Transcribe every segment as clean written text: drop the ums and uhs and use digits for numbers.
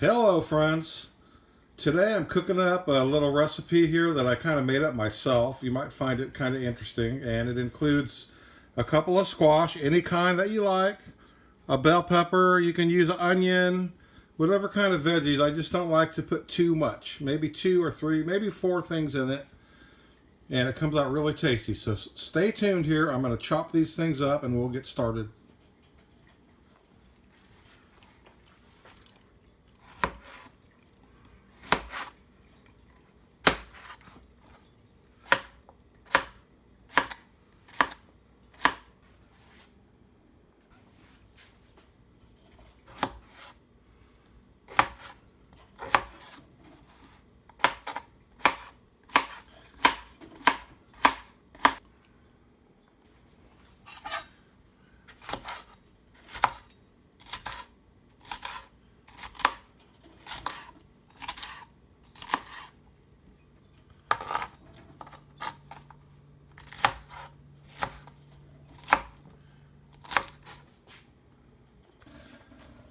Hello friends! Today I'm cooking up a little recipe here that I kind of made up myself. You might find it kind of interesting, and it includes a couple of squash, any kind that you like, a bell pepper, you can use an onion, whatever kind of veggies. I just don't like to put too much, maybe 2 or 3, maybe 4 things in it, and it comes out really tasty. So stay tuned here. I'm going to chop these things up and we'll get started.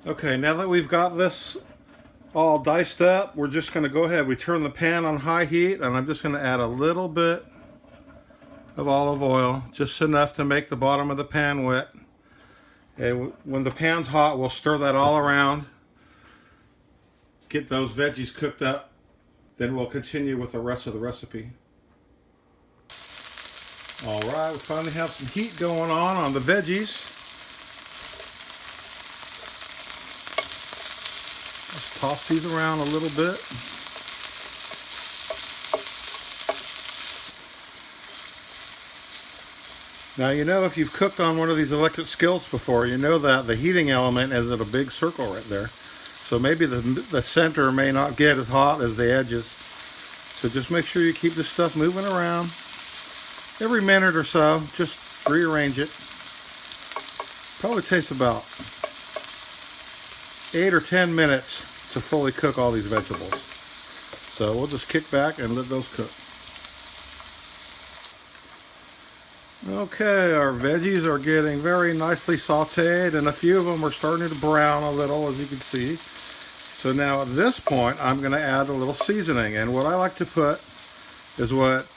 Okay, now that we've got this all diced up, we're just going to go ahead. We turn the pan on high heat, and I'm just going to add a little bit of olive oil, just enough to make the bottom of the pan wet. And when the pan's hot, we'll stir that all around, get those veggies cooked up, then we'll continue with the rest of the recipe. Alright, we finally have some heat going on the veggies. Just toss these around a little bit. Now, you know, if you've cooked on one of these electric skillets before, you know that the heating element is at a big circle right there. So maybe the center may not get as hot as the edges. So just make sure you keep this stuff moving around. Every minute or so, just rearrange it. Probably takes about 8 or 10 minutes to fully cook all these vegetables. So we'll just kick back and let those cook. Okay, our veggies are getting very nicely sauteed, and a few of them are starting to brown a little, as you can see. So now at this point, I'm going to add a little seasoning, and what I like to put is what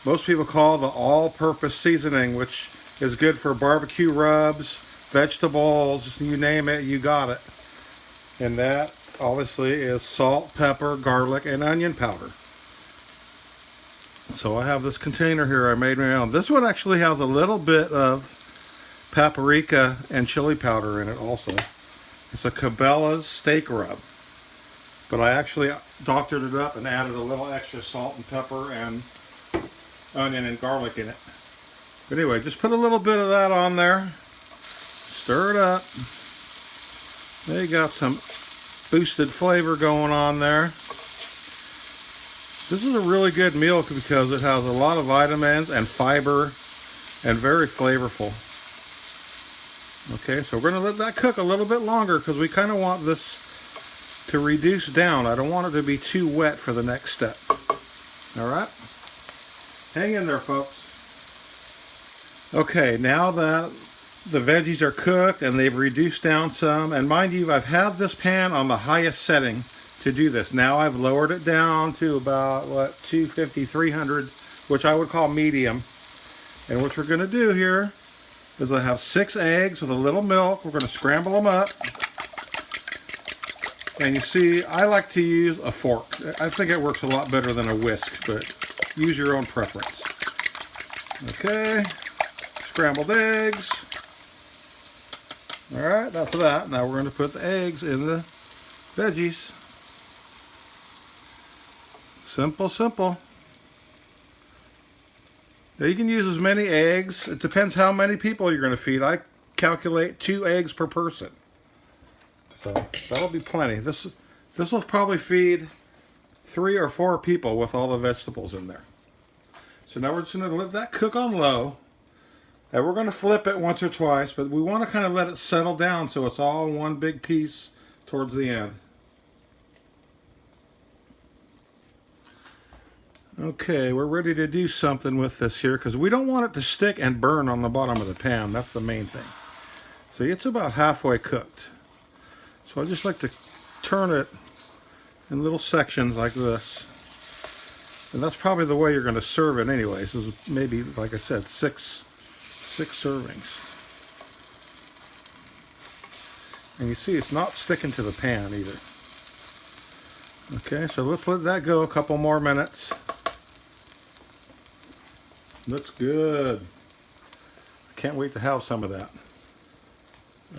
most people call the all-purpose seasoning, which is good for barbecue rubs, vegetables, you name it, you got it. And that obviously is salt, pepper, garlic, and onion powder. So I have this container here I made my own. This one actually has a little bit of paprika and chili powder in it also. It's a Cabela's steak rub. But I actually doctored it up and added a little extra salt and pepper and onion and garlic in it. But anyway, just put a little bit of that on there. Stir it up. There you got some boosted flavor going on there. This is a really good meal because it has a lot of vitamins and fiber and very flavorful. Okay, so we're going to let that cook a little bit longer because we kind of want this to reduce down. I don't want it to be too wet for the next step. Alright? Hang in there, folks. Okay, now that the veggies are cooked and they've reduced down some, and mind you, I've had this pan on the highest setting to do this. Now I've lowered it down to about, 250, 300, which I would call medium. And what we're going to do here is I have 6 eggs with a little milk. We're going to scramble them up. And you see, I like to use a fork. I think it works a lot better than a whisk, but use your own preference. Okay, scrambled eggs. Alright, that's that. Now we're going to put the eggs in the veggies. Simple, simple. Now you can use as many eggs. It depends how many people you're going to feed. I calculate 2 eggs per person. So that'll be plenty. This will probably feed 3 or 4 people with all the vegetables in there. So now we're just going to let that cook on low. And we're going to flip it once or twice, but we want to kind of let it settle down so it's all one big piece towards the end. Okay, we're ready to do something with this here because we don't want it to stick and burn on the bottom of the pan. That's the main thing. See, it's about halfway cooked. So I just like to turn it in little sections like this. And that's probably the way you're going to serve it anyways. This is maybe, like I said, six servings. And you see it's not sticking to the pan either. Okay, so let's let that go a couple more minutes. Looks good. I can't wait to have some of that.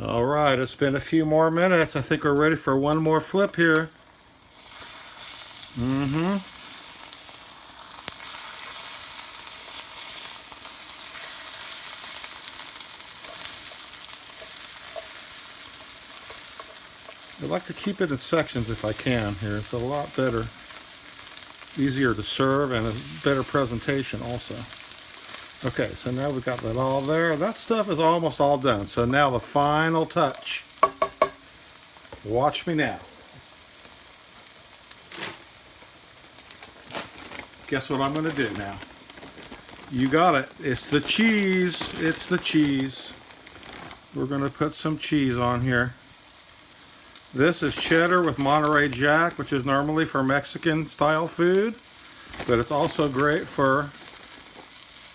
All right, it's been a few more minutes. I think we're ready for one more flip here. I like to keep it in sections if I can here. It's a lot better, easier to serve, and a better presentation also. Okay, so now we've got that all there. That stuff is almost all done. So now the final touch. Watch me now. Guess what I'm going to do now? You got it. It's the cheese. It's the cheese. We're going to put some cheese on here. This is cheddar with Monterey Jack, which is normally for Mexican style food, but it's also great for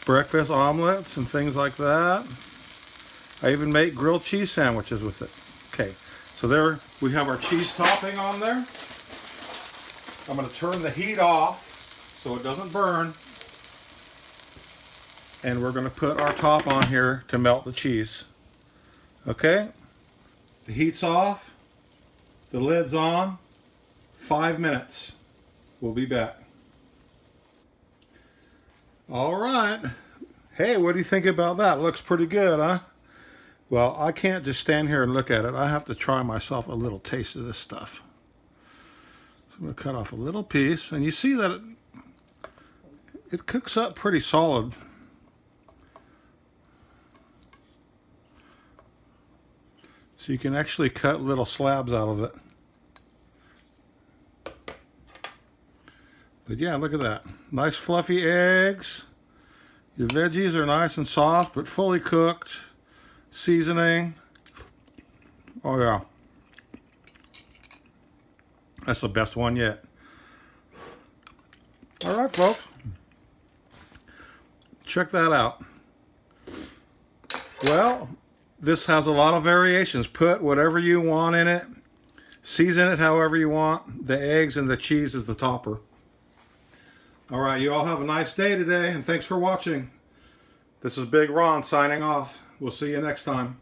breakfast omelets and things like that. I even make grilled cheese sandwiches with it. Okay, so there we have our cheese topping on there. I'm going to turn the heat off so it doesn't burn. And we're going to put our top on here to melt the cheese. Okay, the heat's off. The lid's on. 5 minutes. We'll be back. All right. Hey, what do you think about that? Looks pretty good, huh? Well, I can't just stand here and look at it. I have to try myself a little taste of this stuff. So I'm going to cut off a little piece. And you see that it cooks up pretty solid. So you can actually cut little slabs out of it. But yeah, look at that. Nice fluffy eggs. Your veggies are nice and soft, but fully cooked. Seasoning. Oh yeah. That's the best one yet. All right, folks. Check that out. Well, this has a lot of variations. Put whatever you want in it. Season it however you want. The eggs and the cheese is the topper. All right, you all have a nice day today, and thanks for watching. This is Big Ron signing off. We'll see you next time.